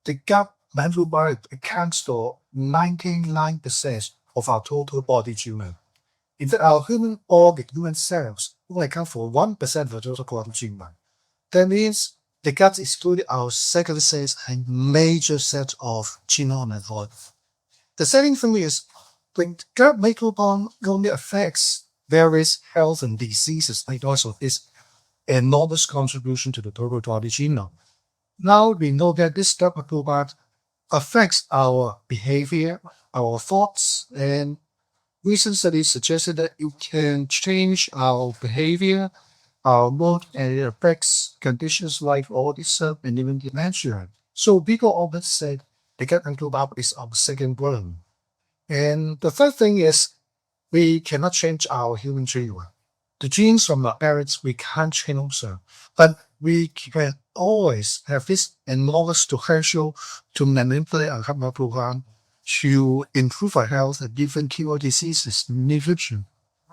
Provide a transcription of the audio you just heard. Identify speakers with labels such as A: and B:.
A: the gut microbiome accounts for 99% of our total body genome. In fact, our human cells only account for 1% of the total body genome. That means the gut is truly our second set and major set of genome and all. The second thing is when gut microbiome only affects various health and diseases, it also is enormous contribution to the total body genome. Now we know that this gut microbiome affects our behavior, our thoughts, and recent studies suggested that it can change our behavior, our mood, and it affects conditions like autism and even dementia. So people often say the gut microbiome is our second brain. And the third thing is we cannot change our human genome. The genes from our parents we can't change them, but we can always have this enormous potential to manipulate our gut microbiome to improve our health and even cure diseases, nutrition,